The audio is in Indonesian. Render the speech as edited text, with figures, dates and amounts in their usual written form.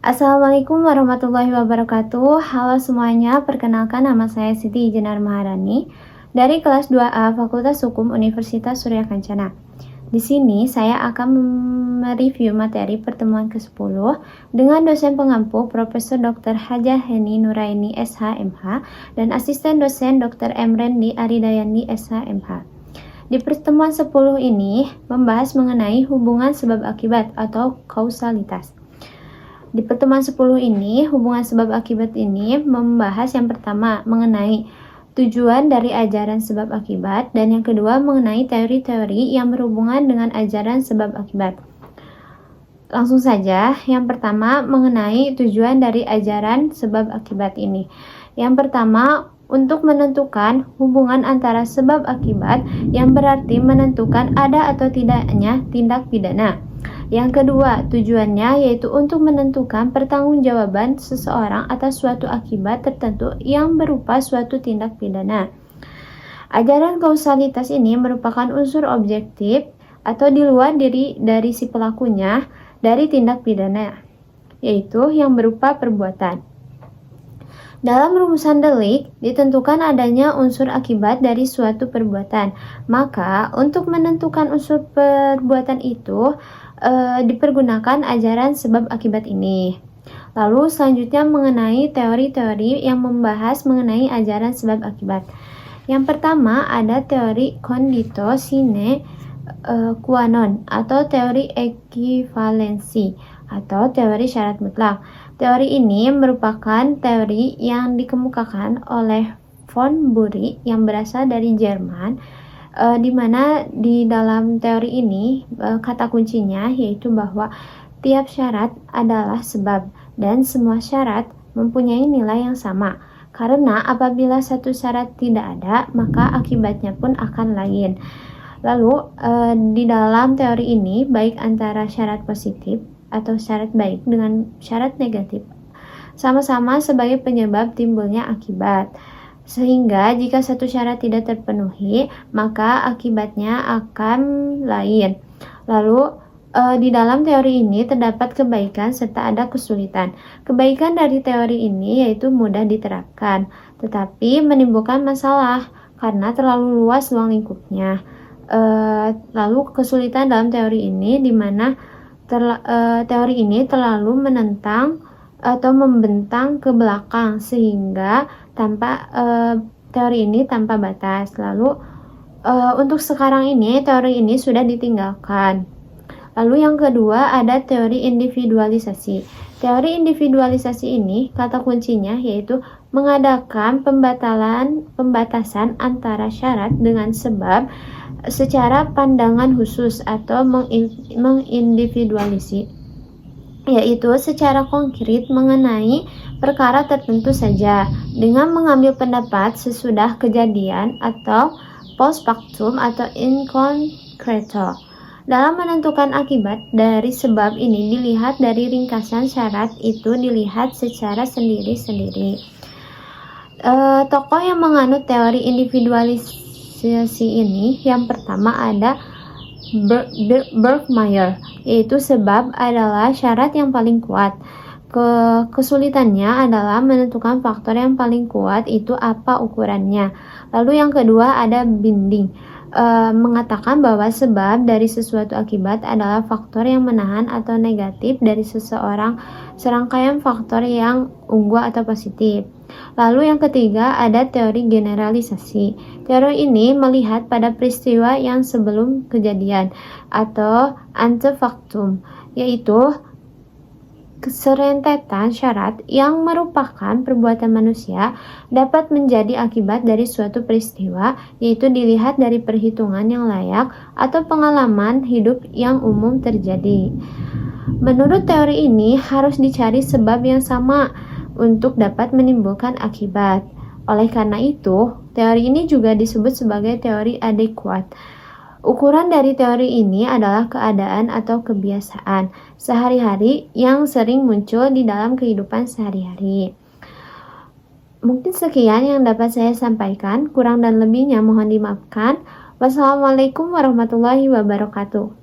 Assalamualaikum warahmatullahi wabarakatuh. Halo semuanya, perkenalkan nama saya Siti Jenar Maharani dari kelas 2A Fakultas Hukum Universitas Surya Kencana. Di sini saya akan mereview materi pertemuan ke-10 dengan dosen pengampu Profesor Dr. Hajah Heni Nuraini SH.MH dan asisten dosen Dr. Emrendi Aridayani SH.MH. Di pertemuan 10 ini membahas mengenai hubungan sebab akibat atau kausalitas. Di pertemuan 10 ini, hubungan sebab akibat ini membahas yang pertama mengenai tujuan dari ajaran sebab akibat, dan yang kedua mengenai teori-teori yang berhubungan dengan ajaran sebab akibat. Langsung saja, yang pertama mengenai tujuan dari ajaran sebab akibat ini. Yang pertama, untuk menentukan hubungan antara sebab akibat yang berarti menentukan ada atau tidaknya tindak pidana. Yang kedua, tujuannya yaitu untuk menentukan pertanggungjawaban seseorang atas suatu akibat tertentu yang berupa suatu tindak pidana. Ajaran kausalitas ini merupakan unsur objektif atau di luar diri dari si pelakunya dari tindak pidana, yaitu yang berupa perbuatan. Dalam rumusan delik, ditentukan adanya unsur akibat dari suatu perbuatan. Maka, untuk menentukan unsur perbuatan itu, dipergunakan ajaran sebab akibat ini. Lalu selanjutnya mengenai teori-teori yang membahas mengenai ajaran sebab akibat. Yang pertama ada teori conditio sine qua non atau teori ekivalensi atau teori syarat mutlak. Teori ini merupakan teori yang dikemukakan oleh von Bury yang berasal dari Jerman, di mana di dalam teori ini kata kuncinya yaitu bahwa tiap syarat adalah sebab dan semua syarat mempunyai nilai yang sama. Karena apabila satu syarat tidak ada, maka akibatnya pun akan lain. Lalu di dalam teori ini baik antara syarat positif atau syarat baik dengan syarat negatif sama-sama sebagai penyebab timbulnya akibat. Sehingga jika satu syarat tidak terpenuhi, maka akibatnya akan lain. Lalu di dalam teori ini terdapat kebaikan serta ada kesulitan. Kebaikan dari teori ini yaitu mudah diterapkan, tetapi menimbulkan masalah karena terlalu luas ruang lingkupnya. Lalu kesulitan dalam teori ini di mana teori ini terlalu menentang atau membentang ke belakang sehingga teori ini tanpa batas. Lalu untuk sekarang ini teori ini sudah ditinggalkan. Lalu yang kedua ada teori individualisasi. Teori individualisasi ini kata kuncinya yaitu mengadakan pembatasan antara syarat dengan sebab secara pandangan khusus atau mengindividualisi, yaitu secara konkret mengenai perkara tertentu saja dengan mengambil pendapat sesudah kejadian atau post factum atau in concreto. Dalam menentukan akibat dari sebab ini dilihat dari ringkasan syarat itu dilihat secara sendiri-sendiri. Tokoh yang menganut teori individualisasi ini yang pertama ada Berkmeyer, yaitu sebab adalah syarat yang paling kuat. Kesulitannya adalah menentukan faktor yang paling kuat itu apa ukurannya. Lalu yang kedua ada Binding, mengatakan bahwa sebab dari sesuatu akibat adalah faktor yang menahan atau negatif dari serangkaian faktor yang unggul atau positif. Lalu yang ketiga ada teori generalisasi. Teori ini melihat pada peristiwa yang sebelum kejadian atau antefaktum, yaitu keserentetan syarat yang merupakan perbuatan manusia dapat menjadi akibat dari suatu peristiwa, yaitu dilihat dari perhitungan yang layak atau pengalaman hidup yang umum terjadi. Menurut teori ini harus dicari sebab yang sama untuk dapat menimbulkan akibat. Oleh karena itu, teori ini juga disebut sebagai teori adekuat. Ukuran dari teori ini adalah keadaan atau kebiasaan sehari-hari yang sering muncul di dalam kehidupan sehari-hari. Mungkin sekian yang dapat saya sampaikan, kurang dan lebihnya mohon dimaafkan. Wassalamualaikum warahmatullahi wabarakatuh.